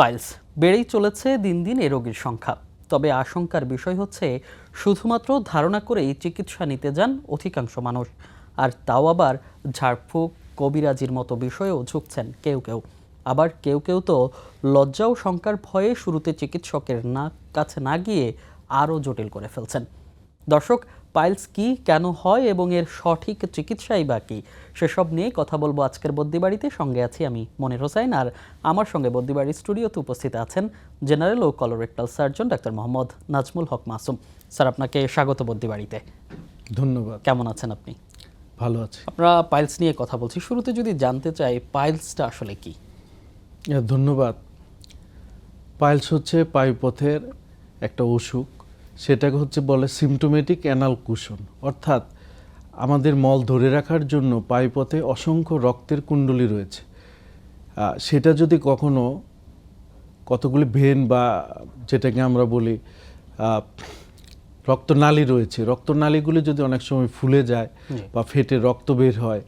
Piles বেড়েই চলেছে দিন দিন এ রোগীর সংখ্যা। তবে আশঙ্কার বিষয় হচ্ছে শুধুমাত্র ধারণা করেই চিকিৎসা নিতে যান অধিকাংশ মানুষ, আর তাও আবার ঝাড়ফুঁক কবিরাজির মতো বিষয়েও ঝুঁকছেন কেউ কেউ। আবার কেউ কেউ তো লজ্জা ও শঙ্কার ভয়ে শুরুতে চিকিৎসকের কাছে না গিয়ে আরও জটিল করে ফেলছেন। দর্শক, পাইলস কি, কেন হয় এবং এর সঠিক চিকিৎসাই বা কি, সেসব নিয়ে কথা বলবো আজকের বদ্যিবাড়িতে। সঙ্গে আছি আমি মনির হোসেন, আর আমার সঙ্গে বদ্যিবাড়ির স্টুডিওতে উপস্থিত আছেন জেনারেল ও colorectal surgeon doctor Mohammad Nazmul Haque Masum. Sir, আপনাকে স্বাগত বদ্যিবাড়িতে। ধন্যবাদ। কেমন আছেন আপনি? ভালো আছি। আমরা পাইলস নিয়ে কথা বলছি, শুরুতে যদি জানতে চাই পাইলসটা আসলে কি? ধন্যবাদ। পাইলস হচ্ছে পায়ুপথের একটা অসুখ। সেটাকে বলে সিমটোমেটিক অ্যানাল কুশন, অর্থাৎ আমাদের মল ধরে রাখার জন্য পায়ুপথে অসংখ্য রক্তের কুণ্ডলী রয়েছে। সেটা যদি কতগুলি ভেন বা যেটাকে আমরা বলি রক্তনালী রয়েছে, রক্তনালীগুলি যদি অনেক সময় ফুলে যায় বা ফেটে রক্ত বের হয়,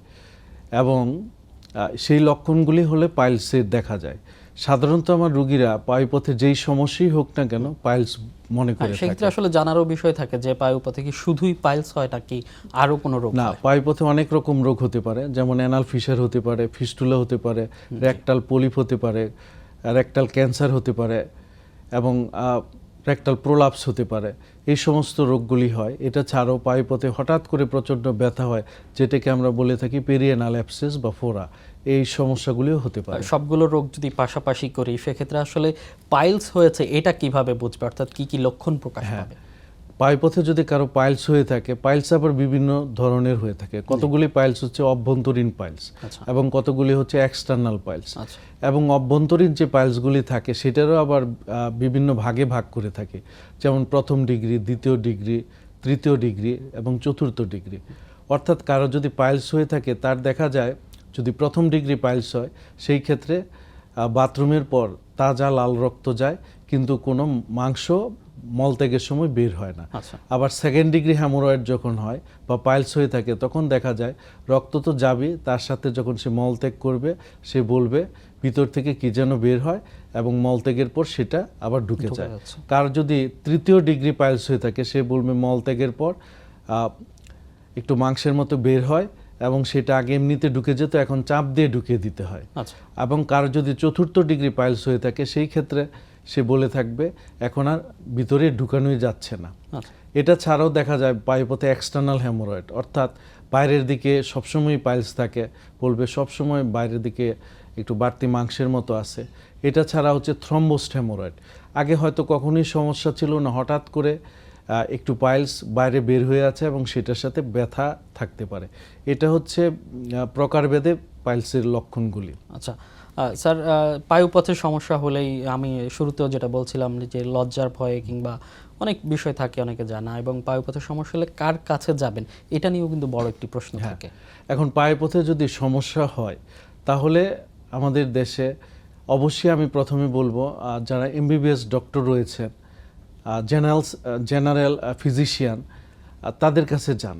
এবং সেই লক্ষণগুলি হলে পাইলসের দেখা যায়। সাধারণত আমার রোগীরা পায়ুপথে যেই সমস্যাই হোক না কেন পাইলস মনে করে থাকে। সেক্ষেত্রে আসলে জানারও বিষয় থাকে যে পায়ুপথে কি শুধুই পাইলস হয় নাকি আরো কোনো রোগ? না, পায়ুপথে অনেক রকম রোগ হতে পারে, যেমন অ্যানাল ফিশার হতে পারে, ফিস্টুলা হতে পারে, রেকটাল পলিপ হতে পারে, রেকটাল ক্যান্সার হতে পারে, এবং রেকটাল প্রোলাপস হতে পারে। এই সমস্ত রোগগুলি হয়। এটা ছাড়াও পায়ুপথে হঠাৎ করে প্রচণ্ড ব্যথা হয়, যেটাকে আমরা বলে থাকি পেরিয়ানাল অ্যাবসেস বা ফোড়া। এই সমস্যাগুলিও হতে পারে। সবগুলো রোগ যদি পাশাপাশি করি, সেক্ষেত্রে আসলে পাইলস হয়েছে এটা কিভাবে বুঝবে, অর্থাৎ কি কি লক্ষণ প্রকাশ পাবে? পায়ুপথে যদি কারো পাইলস হয়ে থাকে, পাইলস আবার বিভিন্ন ধরনের হয়ে থাকে। কতগুলি পাইলস হচ্ছে অভ্যন্তরীণ পাইলস, এবং কতগুলি হচ্ছে এক্সটার্নাল পাইলস। এবং অভ্যন্তরীণ যে পাইলসগুলি থাকে সেটারও আবার বিভিন্ন ভাগে ভাগ করে থাকে, যেমন প্রথম ডিগ্রি, দ্বিতীয় ডিগ্রি, তৃতীয় ডিগ্রি এবং চতুর্থ ডিগ্রি। অর্থাৎ কারো যদি পাইলস হয়ে থাকে, তার দেখা যায় যদি প্রথম ডিগ্রি পাইলস হয়, সেই ক্ষেত্রে বাথরুমের পর তাজা লাল রক্ত যায়, কিন্তু কোনো মাংস মলত্যাগের সময় বের হয় না। আবার সেকেন্ড ডিগ্রি হ্যামোরয়েড যখন হয় বা পাইলস হয়ে থাকে, তখন দেখা যায় রক্ত তো যাবে, তার সাথে যখন সে মলত্যাগ করবে সে বলবে ভিতর থেকে কি যেন বের হয়, এবং মলত্যাগের পর সেটা আবার ঢুকে যায়। কার যদি তৃতীয় ডিগ্রি পাইলস হয়ে থাকে, সে বলবে মলত্যাগের পর একটু মাংসের মতো বের হয়, এবং সেটা আগে এমনিতে ঢুকে যেত, এখন চাপ দিয়ে ঢুকিয়ে দিতে হয়। এবং কার যদি চতুর্থ ডিগ্রি পাইলস হয়ে থাকে, সেই ক্ষেত্রে সে বলে থাকবে এখন আর ভিতরে ঢুকানোই যাচ্ছে না। এটা ছাড়াও দেখা যায় পায়ুপথে এক্সটার্নাল হ্যামোরয়েড, অর্থাৎ বাইরের দিকে সবসময় পাইলস থাকে, বলবে সবসময় বাইরের দিকে একটু বাড়তি মাংসের মতো আছে। এটা ছাড়া হচ্ছে থ্রম্বোসড হ্যামোরয়েড। আগে হয়তো কখনোই সমস্যা ছিল না, হঠাৎ করে একটু পাইলস বাইরে বের হয়ে আছে এবং সেটার সাথে ব্যথা থাকতে পারে। এটা হচ্ছে প্রকারভেদে পাইলসের লক্ষণগুলি। আচ্ছা স্যার, পায়ুপথের সমস্যা হলেই আমি শুরুতেও যেটা বলছিলাম যে লজ্জার ভয়ে কিংবা অনেক বিষয় থাকে, অনেকে জানা, এবং পায়ুপথের সমস্যা হলে কার কাছে যাবেন এটা নিয়েও কিন্তু বড় একটি প্রশ্ন থাকে। এখন পায়ুপথে যদি সমস্যা হয়, তাহলে আমাদের দেশে অবশ্যই আমি প্রথমে বলবো যারা এমবিবিএস ডক্টর রয়েছেন, জেনারেল ফিজিশিয়ান, তাদের কাছে যান।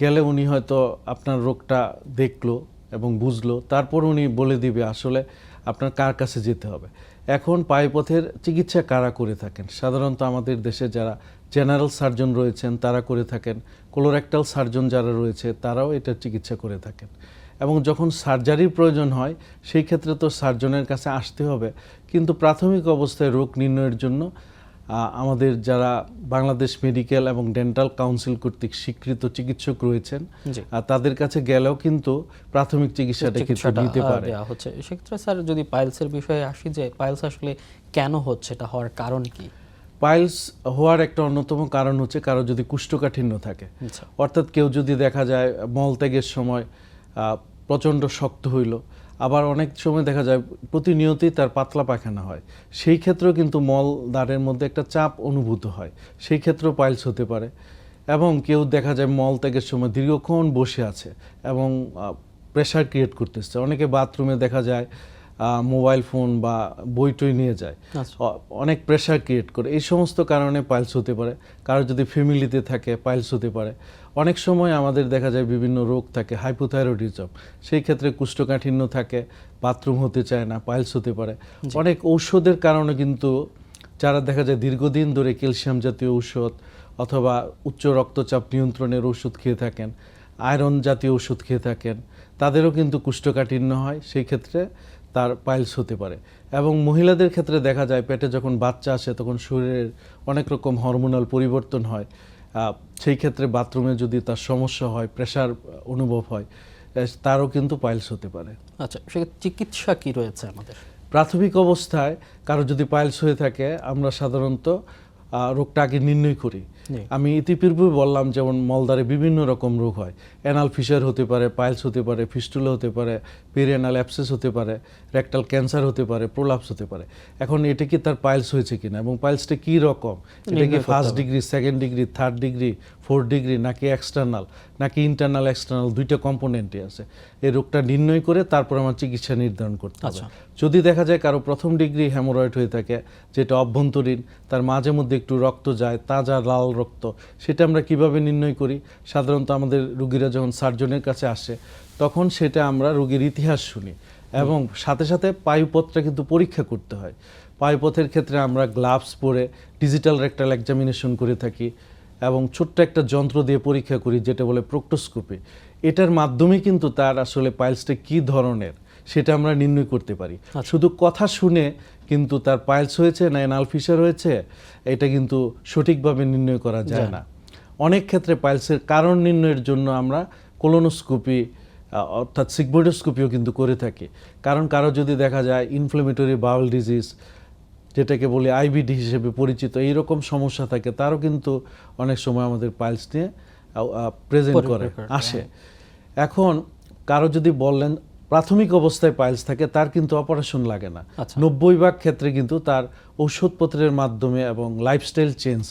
গেলে উনি হয়তো আপনার রোগটা দেখলো এবং বুঝলো, তারপর উনি বলে দিবে আসলে আপনার কার কাছে যেতে হবে। এখন পায়ুপথের চিকিৎসা কারা করে থাকেন? সাধারণত আমাদের দেশে যারা জেনারেল সার্জন রয়েছেন তারা করে থাকেন, কোলোরেক্টাল সার্জন যারা রয়েছে তারাও এটার চিকিৎসা করে থাকেন। এবং যখন সার্জারির প্রয়োজন হয়, সেই ক্ষেত্রে তো সার্জনের কাছে আসতে হবে, কিন্তু প্রাথমিক অবস্থায় রোগ নির্ণয়ের জন্য আমাদের যারা বাংলাদেশ মেডিকেল এবং ডেন্টাল কাউন্সিল কর্তৃক স্বীকৃত চিকিৎসক রয়েছেন, তাদের কাছে গেলেও কিন্তু প্রাথমিক চিকিৎসাটা কিছু দিতে পারে। সেক্ষেত্রে স্যার যদি পাইলসের বিষয়ে আসি, যে পাইলস আসলে কেন হচ্ছে, এটা হওয়ার কারণ কি? পাইলস হওয়ার একটা অন্যতম কারণ হচ্ছে কারো যদি কোষ্ঠকাঠিন্য থাকে, অর্থাৎ কেউ যদি দেখা যায় মলত্যাগের সময় প্রচণ্ড শক্ত হইল, আবার অনেক সময় দেখা যায় প্রতিনিয়তই তার পাতলা পায়খানা হয়, সেই ক্ষেত্রেও কিন্তু মলদ্বারের মধ্যে একটা চাপ অনুভূত হয়, সেই ক্ষেত্রেও পাইলস হতে পারে। এবং কেউ দেখা যায় মলত্যাগের সময় দীর্ঘক্ষণ বসে আছে এবং প্রেশার ক্রিয়েট করতেছে। অনেকে বাথরুমে দেখা যায় মোবাইল ফোন বা বইটই নিয়ে যায়, আচ্ছা। অনেক প্রেশার ক্রিয়েট করে, এই সমস্ত কারণে পাইলস হতে পারে। কারো যদি ফ্যামিলিতে থাকে পাইলস হতে পারে। অনেক সময় আমাদের দেখা যায় বিভিন্ন রোগ থাকে, হাইপোথাইরয়েডিজম, সেই ক্ষেত্রে কোষ্ঠকাঠিন্য থাকে, বাথরুম হতে চায় না, পাইলস হতে পারে। অনেক ঔষধের কারণে কিন্তু যারা দেখা যায় দীর্ঘদিন ধরে ক্যালসিয়াম জাতীয় ঔষধ অথবা উচ্চ রক্তচাপ নিয়ন্ত্রণের ওষুধ খেয়ে থাকেন, আয়রন জাতীয় ওষুধ খেয়ে থাকেন, তাদেরও কিন্তু কোষ্ঠকাঠিন্য হয়, সেই ক্ষেত্রে তার পাইলস হতে পারে। এবং মহিলাদের ক্ষেত্রে দেখা যায় পেটে যখন বাচ্চা আসে তখন শরীরের অনেক রকম হরমোনাল পরিবর্তন হয়, সেই ক্ষেত্রে বাথরুমে যদি তার সমস্যা হয়, প্রেশার অনুভব হয়, তারও কিন্তু পাইলস হতে পারে। আচ্ছা, সেক্ষেত্রে চিকিৎসা কি রয়েছে আমাদের? প্রাথমিক অবস্থায় কারো যদি পাইলস হয়ে থাকে আমরা সাধারণত রোগটা আগে নির্ণয় করি। আমি ইতিপূর্বে বললাম যেমন মলদ্বারে বিভিন্ন রকম রোগ হয়, অ্যানাল ফিশার হতে পারে, পাইলস হতে পারে, ফিস্টুলা হতে পারে, পেরিঅ্যানাল অ্যাবসেস হতে পারে, রেকটাল ক্যান্সার হতে পারে, প্রোলাপস হতে পারে। এখন এটা কি তার পাইলস হয়েছে কিনা এবং পাইলসটা কি রকম, এটা কি first degree, second degree, third degree, fourth degree, নাকি এক্সটার্নাল, নাকি ইন্টারনাল এক্সটার্নাল, দুইটা কম্পোনেন্টই আছে। এই রোগটা নির্ণয় করে তারপর আমার চিকিৎসা নির্ধারণ করতে হবে। যদি দেখা যায় কারো প্রথম ডিগ্রি হেমোরয়েড হয়ে থাকে, যেটা অভ্যন্তরীণ, তার মাঝে মধ্যে একটু রক্ত যায়, তাজা লাল রক্ত, সেটা আমরা কিভাবে নির্ণয় করি? সাধারণত আমাদের রোগীরা যখন সার্জনের কাছে আসে তখন সেটা আমরা রোগীর ইতিহাস শুনি এবং সাথে সাথে পায়ুপথটা কিন্তু পরীক্ষা করতে হয়। পায়ুপথের ক্ষেত্রে আমরা গ্লাভস পরে ডিজিটাল রেকটাল এক্সামিনেশন করে থাকি এবং ছোট্ট একটা যন্ত্র দিয়ে পরীক্ষা করি যেটা বলে প্রোক্টোস্কোপি। এটার মাধ্যমে কিন্তু তার আসলে পাইলসটা কি ধরনের সেটা আমরা নির্ণয় করতে পারি। শুধু কথা শুনে কিন্তু তার পাইলস হয়েছে না অ্যানাল ফিশার হয়েছে এটা কিন্তু সঠিকভাবে নির্ণয় করা যায় না। অনেক ক্ষেত্রে পাইলসের কারণ নির্ণয়ের জন্য আমরা কোলোনোস্কোপি অর্থাৎ সিগময়েডোস্কোপিও কিন্তু করে থাকি। কারণ কারো যদি দেখা যায় ইনফ্লেমেটরি বাউল ডিজিজ, যেটাকে বলি আইবিডি হিসেবে পরিচিত, এইরকম সমস্যা থাকে, তারও কিন্তু অনেক সময় আমাদের পাইলস নিয়ে প্রেজেন্ট করে আসে। এখন কারো যদি বললেন প্রাথমিক অবস্থায় পাইলস থাকে, তার কিন্তু অপারেশন লাগে না। 90% ক্ষেত্রে কিন্তু তার ঔষধপত্রের মাধ্যমে এবং লাইফস্টাইল চেঞ্জ,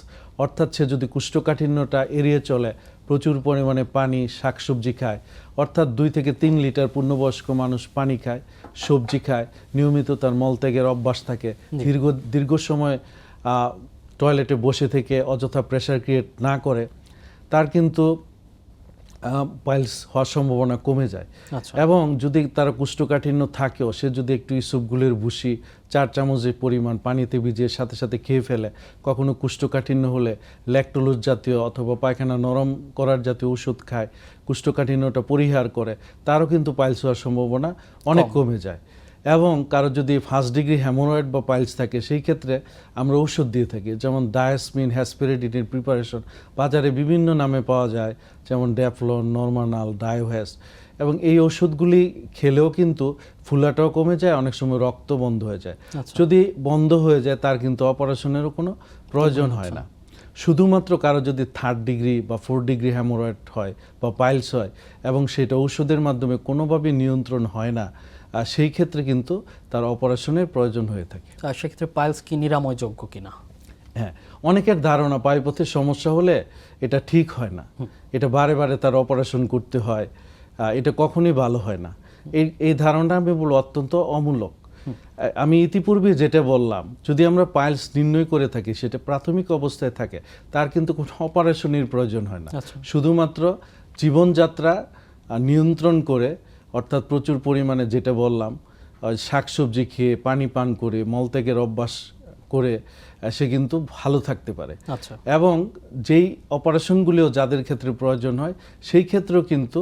অর্থাৎ সে যদি কোষ্ঠকাঠিন্যটা এড়িয়ে চলে, প্রচুর পরিমাণে পানি, শাকসবজি খায়, অর্থাৎ 2 থেকে 3 লিটার পূর্ণবয়স্ক মানুষ পানি খায়, সবজি খায়, নিয়মিত তার মলত্যাগের অভ্যাস থাকে, দীর্ঘ সময় টয়লেটে বসে থেকে অযথা প্রেশার ক্রিয়েট না করে, তার কিন্তু পাইলস হওয়ার সম্ভাবনা কমে যায়। এবং যদি তার কোষ্ঠকাঠিন্য থাকেও, সে যদি একটু ইসবগুলের ভুসি 4 চামচের পরিমাণ পানিতে ভিজিয়ে সাথে সাথে খেয়ে ফেলে, কখনো কোষ্ঠকাঠিন্য হলে ল্যাকটোলোজ জাতীয় অথবা পায়খানা নরম করার জাতীয় ওষুধ খায়, কোষ্ঠকাঠিন্যটা পরিহার করে, তারও কিন্তু পাইলস হওয়ার সম্ভাবনা অনেক কমে যায়। এবং কারো যদি ফার্স্ট ডিগ্রি হেমোরয়েড বা পাইলস থাকে, সেই ক্ষেত্রে আমরা ঔষধ দিয়ে থাকি, যেমন ডায়াসমিন, হ্যাসপেরিডিনের প্রিপারেশন বাজারে বিভিন্ন নামে পাওয়া যায়, যেমন ড্যাফলন, নরমানাল, ডায়োহেস, এবং এই ওষুধগুলি খেলেও কিন্তু ফুলাটাও কমে যায়, অনেক সময় রক্ত বন্ধ হয়ে যায়। যদি বন্ধ হয়ে যায় তার কিন্তু অপারেশনেরও কোনো প্রয়োজন হয় না। শুধুমাত্র কারো যদি থার্ড ডিগ্রি বা ফোর্থ ডিগ্রি হেমোরয়েড হয় বা পাইলস হয় এবং সেটা ঔষধের মাধ্যমে কোনোভাবে নিয়ন্ত্রণ হয় না, আর সেই ক্ষেত্রে কিন্তু তার অপারেশনের প্রয়োজন হয়ে থাকে। আর সেক্ষেত্রে পাইলস কি নিরাময়যোগ্য কিনা? হ্যাঁ, অনেকের ধারণা পায়ুপথের সমস্যা হলে এটা ঠিক হয় না, এটা বারে বারে তার অপারেশন করতে হয়, এটা কখনোই ভালো হয় না। এই ধারণা আমি বলবো অত্যন্ত অমূলক। আমি ইতিপূর্বে যেটা বললাম, যদি আমরা পাইলস নির্ণয় করে থাকি, সেটা প্রাথমিক অবস্থায় থাকে, তার কিন্তু কোনো অপারেশনের প্রয়োজন হয় না। শুধুমাত্র জীবনযাত্রা নিয়ন্ত্রণ করে, অর্থাৎ প্রচুর পরিমাণে যেটা বললাম শাকসবজি খেয়ে, পানি পান করে, মলত্যাগের অভ্যাস করে সে কিন্তু ভালো থাকতে পারে। এবং যেই অপারেশনগুলিও যাদের ক্ষেত্রে প্রয়োজন হয়, সেই ক্ষেত্রেও কিন্তু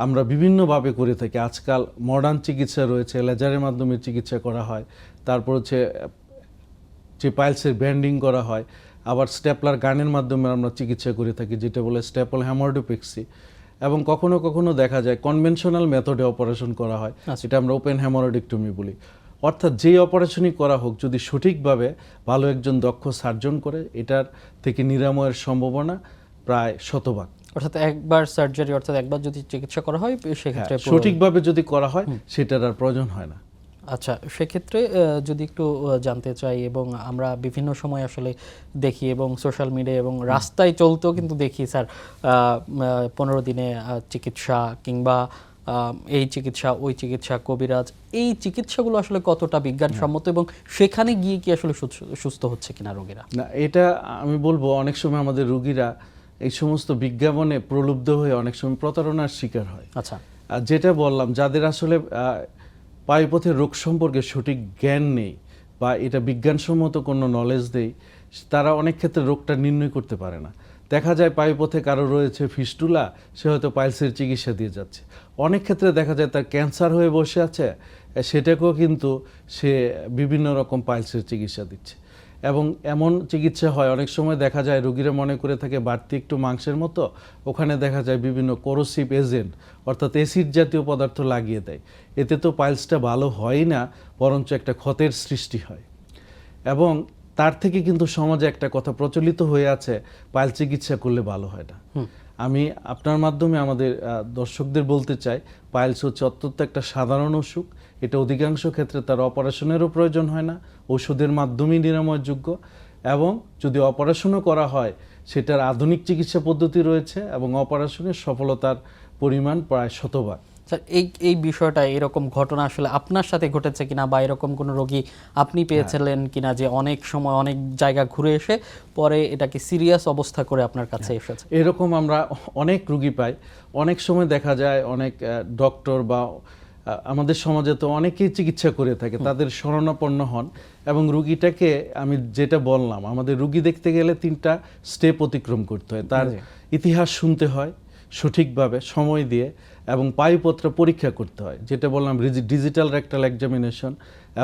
আমরা বিভিন্নভাবে করে থাকি। আজকাল মডার্ন চিকিৎসা রয়েছে, লেজারের মাধ্যমে চিকিৎসা করা হয়, তারপর হচ্ছে যে পাইলসের ব্যান্ডিং করা হয়, আবার স্টেপলার গানের মাধ্যমে আমরা চিকিৎসা করে থাকি, যেটা বলে স্টেপল হেমার্ডোপেক্সি। এবং কখনো কখনো দেখা যায় কনভেনশনাল মেথডে অপারেশন করা হয়, এটা আমরা ওপেন হেমারোইডেক্টমি বলি। অর্থাৎ যেই অপারেশনই করা হোক, যদি সঠিকভাবে ভালো একজন দক্ষ সার্জন করে, এটার থেকে নিরাময়ের সম্ভাবনা প্রায় 100%। অর্থাৎ একবার সার্জারি, অর্থাৎ একবার যদি চিকিৎসা করা হয়, সেক্ষেত্রে সঠিকভাবে যদি করা হয় সেটার আর প্রয়োজন হয় না। আচ্ছা, সেক্ষেত্রে যদি একটু জানতে চাই, এবং আমরা বিভিন্ন সময় আসলে দেখি এবং সোশ্যাল মিডিয়া এবং রাস্তায় চলতেও কিন্তু দেখি স্যার 15 দিনে চিকিৎসা, কিংবা এই চিকিৎসা ওই চিকিৎসা কবিরাজ, এই চিকিৎসাগুলো আসলে কতটা বিজ্ঞানসম্মত এবং সেখানে গিয়ে কি আসলে সুস্থ হচ্ছে কিনা রোগীরা? না, এটা আমি বলবো অনেক সময় আমাদের রোগীরা এই সমস্ত বিজ্ঞাপনে প্রলুব্ধ হয়ে অনেক সময় প্রতারণার শিকার হয়। আচ্ছা, আর যেটা বললাম, যাদের আসলে পায়ুপথের রোগ সম্পর্কে সঠিক জ্ঞান নেই বা এটা বিজ্ঞানসম্মত কোনো নলেজ নেই, তারা অনেক ক্ষেত্রে রোগটা নির্ণয় করতে পারে না। দেখা যায় পায়ুপথে কারো রয়েছে ফিস্টুলা, সে হয়তো পাইলসের চিকিৎসা দিয়ে যাচ্ছে। অনেক ক্ষেত্রে দেখা যায় তার ক্যান্সার হয়ে বসে আছে, সেটাকেও কিন্তু সে বিভিন্ন রকম পাইলসের চিকিৎসা দিচ্ছে। এবং এমন চিকিৎসা হয় অনেক সময় দেখা যায় রোগীরা মনে করে থাকে বাড়তি একটু মাংসের মতো, ওখানে দেখা যায় বিভিন্ন কোরোসিভ এজেন্ট অর্থাৎ অ্যাসিড জাতীয় পদার্থ লাগিয়ে দেয়। এতে তো পাইলসটা ভালো হয় না, বরঞ্চ একটা ক্ষতের সৃষ্টি হয়। এবং তার থেকে কিন্তু সমাজে একটা কথা প্রচলিত হয়ে আছে, পাইলস চিকিৎসা করলে ভালো হয় না। আমি আপনার মাধ্যমে আমাদের দর্শকদের বলতে চাই, পাইলস হচ্ছে অত্যন্ত একটা সাধারণ অসুখ। এটা অধিকাংশ ক্ষেত্রে তার অপারেশনেরও প্রয়োজন হয় না, ওষুধের মাধ্যমেই নিরাময়যোগ্য। এবং যদি অপারেশনও করা হয়, সেটার আধুনিক চিকিৎসা পদ্ধতি রয়েছে এবং অপারেশনের সফলতার পরিমাণ প্রায় 100 ভাগ। স্যার, এই বিষয়টা, এরকম ঘটনা আসলে আপনার সাথে ঘটেছে কিনা বা এরকম কোনো রোগী আপনি পেয়েছিলেন কিনা যে অনেক সময় অনেক জায়গা ঘুরে এসে পরে এটাকে সিরিয়াস অবস্থা করে আপনার কাছে এসেছে? এরকম আমরা অনেক রোগী পাই। অনেক সময় দেখা যায় অনেক ডক্টর বা আমাদের সমাজে তো অনেকেই চিকিৎসা করে থাকে, তাদের শরণাপন্ন হন এবং রুগীটাকে আমি যেটা বললাম, আমাদের রুগী দেখতে গেলে 3টা স্টেপ অতিক্রম করতে হয়। তার ইতিহাস শুনতে হয় সঠিকভাবে সময় দিয়ে এবং পায়ুপত্র পরীক্ষা করতে হয়, যেটা বললাম ডিজিটাল রেকটাল এক্সামিনেশন,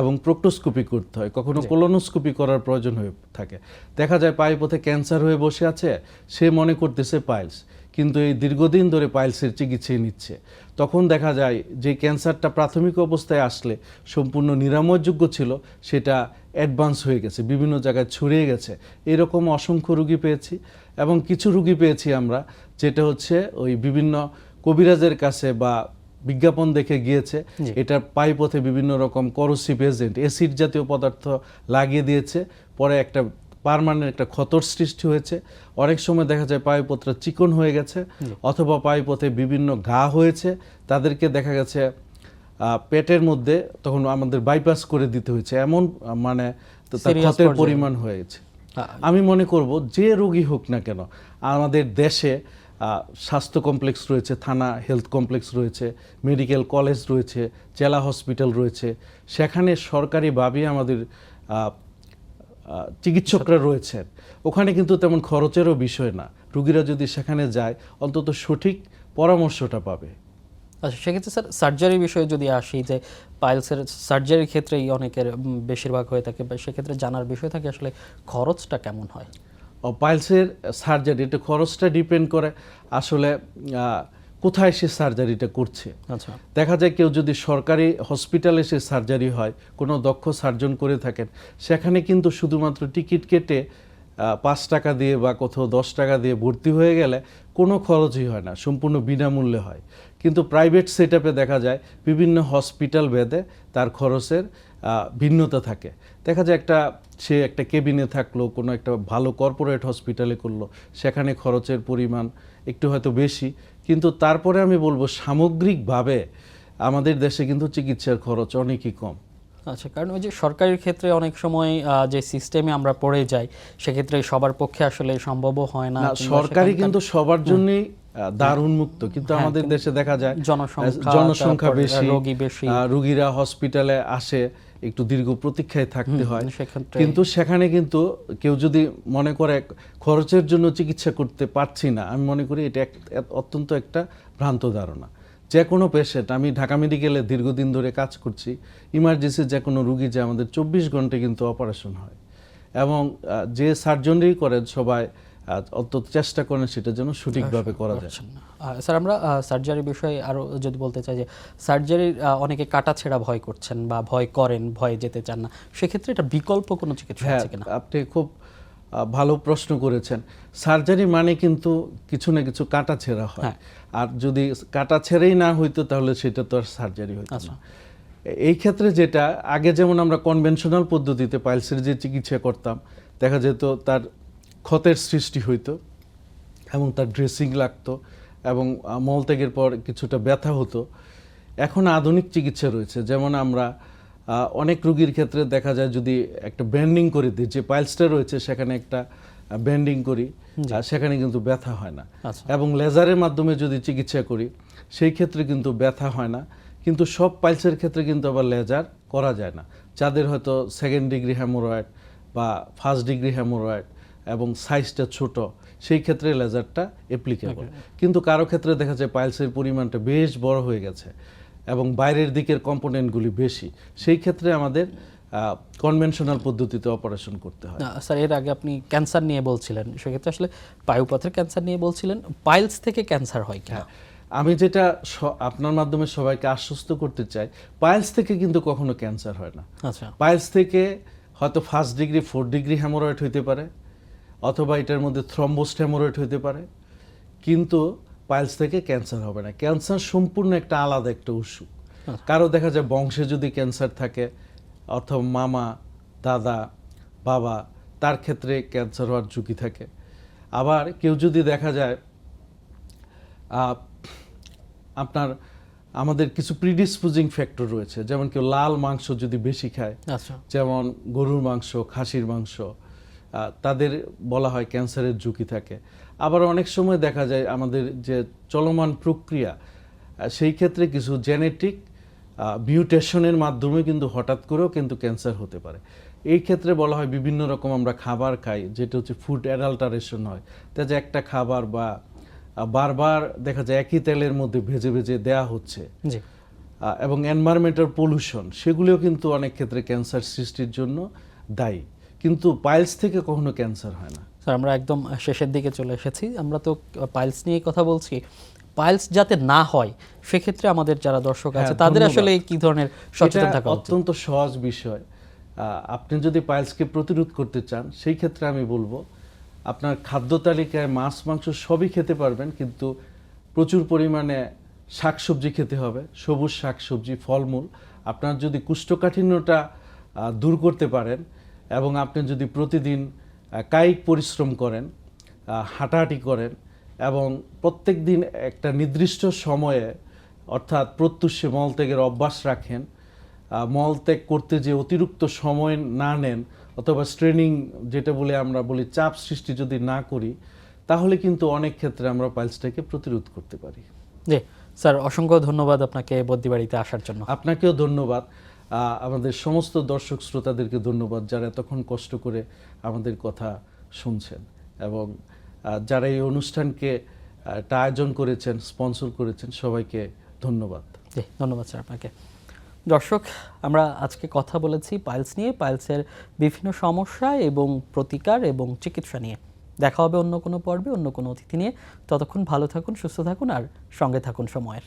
এবং প্রোক্টোস্কোপি করতে হয়, কখনো কোলোনোস্কোপি করার প্রয়োজন হয়ে থাকে। দেখা যায় পায়ুপথে ক্যান্সার হয়ে বসে আছে, সে মনে করতেছে পাইলস, কিন্তু এই দীর্ঘদিন ধরে পাইলসের চিকিৎসা নিচ্ছে। তখন দেখা যায় যে ক্যান্সারটা প্রাথমিক অবস্থায় আসলে সম্পূর্ণ নিরাময়যোগ্য ছিল, সেটা অ্যাডভান্স হয়ে গেছে, বিভিন্ন জায়গায় ছড়িয়ে গেছে। এরকম অসংখ্য রোগী পেয়েছি। এবং কিছু রোগী পেয়েছি আমরা, যেটা হচ্ছে ওই বিভিন্ন কবিরাজের কাছে বা বিজ্ঞাপন দেখে গিয়েছে, এটার পায়ুপথে বিভিন্ন রকম করোসিভ এজেন্ট অ্যাসিড জাতীয় পদার্থ লাগিয়ে দিয়েছে, পরে একটা পার্মানেন্ট একটা ক্ষতর সৃষ্টি হয়েছে। অনেক সময় দেখা যায় পায়ুপথটা চিকন হয়ে গেছে, অথবা পায়ুপথে বিভিন্ন ঘা হয়েছে, তাদেরকে দেখা গেছে পেটের মধ্যে তখন আমাদের বাইপাস করে দিতে হয়েছে, এমন মানে তার ক্ষতের পরিমাণ হয়েছে। আমি মনে করব যে রোগী হোক না কেন, আমাদের দেশে স্বাস্থ্য কমপ্লেক্স রয়েছে, থানা হেলথ কমপ্লেক্স রয়েছে, মেডিকেল কলেজ রয়েছে, জেলা হসপিটাল রয়েছে, সেখানে সরকারিভাবে আমাদের চিকিৎসকরা রয়েছেন। ওখানে কিন্তু তেমন খরচেরও বিষয় না, রোগীরা যদি সেখানে যায় অন্তত সঠিক পরামর্শটা পাবে। আচ্ছা, সেক্ষেত্রে স্যার সার্জারির বিষয়ে যদি আসি, যে পাইলসের সার্জারির ক্ষেত্রেই অনেকের বেশিরভাগ হয়ে থাকে, সেক্ষেত্রে জানার বিষয় থাকে আসলে খরচটা কেমন হয়? পাইলসের সার্জারি, এটা খরচটা ডিপেন্ড করে আসলে কোথায় সে সার্জারিটা করছে। আচ্ছা, দেখা যায় কেউ যদি সরকারি হসপিটালে সে সার্জারি হয়, কোনো দক্ষ সার্জন করে থাকেন, সেখানে কিন্তু শুধুমাত্র টিকিট কেটে 5 টাকা দিয়ে বা কোথাও 10 টাকা দিয়ে ভর্তি হয়ে গেলে কোনো খরচই হয় না, সম্পূর্ণ বিনামূল্যে হয়। কিন্তু প্রাইভেট সেটআপে দেখা যায় বিভিন্ন হসপিটাল ভেদে তার খরচের ভিন্নতা থাকে। দেখা যায় সে একটা কেবিনে থাকলো, কোনো একটা ভালো কর্পোরেট হসপিটালে করলো, সেখানে খরচের পরিমাণ একটু হয়তো বেশি, কিন্তু তারপরে আমি বলবো সামগ্রিকভাবে আমাদের দেশে কিন্তু চিকিৎসার খরচ অনেকই কম। আচ্ছা, কারণ ওই যে সরকারের ক্ষেত্রে অনেক সময় যে সিস্টেমে আমরা পড়ে যাই, সেক্ষেত্রে সবার পক্ষে আসলে সম্ভবও হয় না। সরকারি কিন্তু সবার জন্যই দ্বার উন্মুক্ত, কিন্তু আমাদের দেশে দেখা যায় জনসংখ্যা বেশি, রোগী বেশি, রোগীরা হসপিটালে আসে, একটু দীর্ঘ প্রতীক্ষায় থাকতে হয়। কিন্তু সেখানে কিন্তু কেউ যদি মনে করে খরচের জন্য চিকিৎসা করতে পারছি না, আমি মনে করি এটা অত্যন্ত একটা ভ্রান্ত ধারণা। যে কোনো পেশেন্ট, আমি ঢাকা মেডিকেলে দীর্ঘদিন ধরে কাজ করছি, ইমার্জেন্সি যে কোনো রুগী যে আমাদের 24 ঘন্টায় কিন্তু অপারেশন হয়, এবং যে সার্জনই করেন সবাই অন্তত চেষ্টা করেন সেটা যেন সঠিকভাবে করা যায়। স্যার, আমরা সার্জারির বিষয়ে আরও যদি বলতে চাই, যে সার্জারির অনেকে কাটা ছেঁড়া ভয় করছেন বা ভয় করেন, ভয়ে যেতে চান না, সেক্ষেত্রে এটা বিকল্প কোনো চিকিৎসা আছে কিনা? আপনি খুব ভালো প্রশ্ন করেছেন। সার্জারি মানে কিন্তু কিছু না কিছু কাটা ছেঁড়া হয়, আর যদি কাটা ছেঁড়াই না হইতো তাহলে সেটা তো আর সার্জারি হইতো না। এই ক্ষেত্রে যেটা আগে যেমন আমরা কনভেনশনাল পদ্ধতিতে পাইলসের যে চিকিৎসা করতাম, দেখা যেত তার ক্ষতের সৃষ্টি হইতো এবং তার ড্রেসিং লাগতো এবং মলত্যাগের পর কিছুটা ব্যথা হতো। এখন আধুনিক চিকিৎসা রয়েছে, যেমন আমরা অনেক রোগীর ক্ষেত্রে দেখা যায় যদি একটা ব্যান্ডিং করে দিই, যে পাইলসটা রয়েছে সেখানে একটা ব্যান্ডিং করি, সেখানে কিন্তু ব্যথা হয় না। এবং লেজারের মাধ্যমে যদি চিকিৎসা করি সেই ক্ষেত্রে কিন্তু ব্যথা হয় না। কিন্তু সব পাইলসের ক্ষেত্রে কিন্তু আবার লেজার করা যায় না। যাদের হয়তো 2nd ডিগ্রি হ্যামোরয়েড বা 1st ডিগ্রি হ্যামোরয়েড এবং সাইজটা ছোট, সেই ক্ষেত্রে লেজারটা অ্যাপ্লিকেবল। কিন্তু কারো ক্ষেত্রে দেখা যায় পাইলসের পরিমাণটা বেশ বড় হয়ে গেছে এবং বাইরের দিকের কম্পোনেন্টগুলি বেশি, সেই ক্ষেত্রে আমাদের কনভেনশনাল পদ্ধতিতে অপারেশন করতে হয়। স্যার, এর আগে আপনি ক্যান্সার নিয়ে বলছিলেন, সেক্ষেত্রে আসলে বায়ুপথের ক্যান্সার নিয়ে বলছিলেন, পাইলস থেকে ক্যান্সার হয় কিনা? আমি যেটা আপনার মাধ্যমে সবাইকে আশ্বস্ত করতে চাই, পাইলস থেকে কিন্তু কখনো ক্যান্সার হয় না। আচ্ছা, পাইলস থেকে হয়তো 1st degree 4th degree haemorrhoid হইতে পারে, অথবা এটার মধ্যে থ্রম্বোসড হ্যামোরয়েড হইতে পারে, কিন্তু পাইলস থেকে ক্যান্সার হবে না। ক্যান্সার সম্পূর্ণ একটা আলাদা একটা অসুখ। কারো দেখা যায় বংশে যদি ক্যান্সার থাকে, অথবা মামা, দাদা, বাবা, তার ক্ষেত্রে ক্যান্সার হওয়ার ঝুঁকি থাকে। আবার কেউ যদি দেখা যায় আপনার আমাদের কিছু প্রিডিসপোজিং ফ্যাক্টর রয়েছে, যেমন কেউ লাল মাংস যদি বেশি খায়, যেমন গরুর মাংস, খাসির মাংস, তাদের বলা হয় ক্যান্সারের ঝুঁকি থাকে। আবার অনেক সময় দেখা যায় আমাদের যে চলমান প্রক্রিয়া, সেই ক্ষেত্রে কিছু জেনেটিক মিউটেশনের মাধ্যমে কিন্তু হঠাৎ করেও কিন্তু ক্যান্সার হতে পারে। এই ক্ষেত্রে বলা হয় বিভিন্ন রকম আমরা খাবার খাই, যেটা হচ্ছে ফুড অ্যাডাল্টারেশন হয়। তাই যে একটা খাবার বা বারবার দেখা যায় একই তেলের মধ্যে ভেজে ভেজে দেয়া হচ্ছে, এবং এনভায়রনমেন্টাল পলিউশন, সেগুলিও কিন্তু অনেক ক্ষেত্রে ক্যান্সার সৃষ্টির জন্য দায়ী। কিন্তু পাইলস থেকে কখনো ক্যান্সার হয় না। স্যার, আমরা একদম শেষের দিকে চলে এসেছি। আমরা তো পাইলস নিয়ে কথা বলছি, পাইলস যাতে না হয় সেক্ষেত্রে আমাদের যারা দর্শক আছে তাদের আসলে কি ধরনের সচেতন থাকা উচিত? অত্যন্ত সহজ বিষয়। আপনি যদি পাইলসকে প্রতিরোধ করতে চান, সেই ক্ষেত্রে আমি বলবো আপনার খাদ্য তালিকায় মাছ, মাংস সবই খেতে পারবেন, কিন্তু প্রচুর পরিমাণে শাকসবজি খেতে হবে, সবুজ শাকসবজি, ফলমূল। আপনার যদি কোষ্ঠকাঠিন্যটা দূর করতে পারেন এবং আপনি যদি প্রতিদিন কায়িক পরিশ্রম করেন, হাঁটাহাঁটি করেন এবং প্রত্যেক দিন একটা নির্দিষ্ট সময়ে অর্থাৎ প্রত্যুষে মলত্যাগের অভ্যাস রাখেন, মলত্যাগ করতে যে অতিরিক্ত সময় না নেন, অথবা স্ট্রেনিং যেটা বলে আমরা বলি চাপ সৃষ্টি যদি না করি, তাহলে কিন্তু অনেক ক্ষেত্রে আমরা পাইলসটাকে প্রতিরোধ করতে পারি। জি স্যার, অসংখ্য ধন্যবাদ আপনাকে বদ্দিবাড়িতে আসার জন্য। আপনাকেও ধন্যবাদ। আমাদের সমস্ত দর্শক শ্রোতাদেরকে ধন্যবাদ, যারা এতক্ষণ কষ্ট করে আমাদের কথা শুনছেন এবং যারা এই অনুষ্ঠানকে আয়োজন করেছেন, স্পন্সর করেছেন, সবাইকে ধন্যবাদ। জি, ধন্যবাদ স্যার আপনাকে। দর্শক, আমরা আজকে কথা বলেছি পাইলস নিয়ে, পাইলসের বিভিন্ন সমস্যা এবং প্রতিকার এবং চিকিৎসা নিয়ে। দেখা হবে অন্য কোনো পর্বে অন্য কোনো অতিথি নিয়ে। ততক্ষণ ভালো থাকুন, সুস্থ থাকুন আর সঙ্গে থাকুন সময়ের।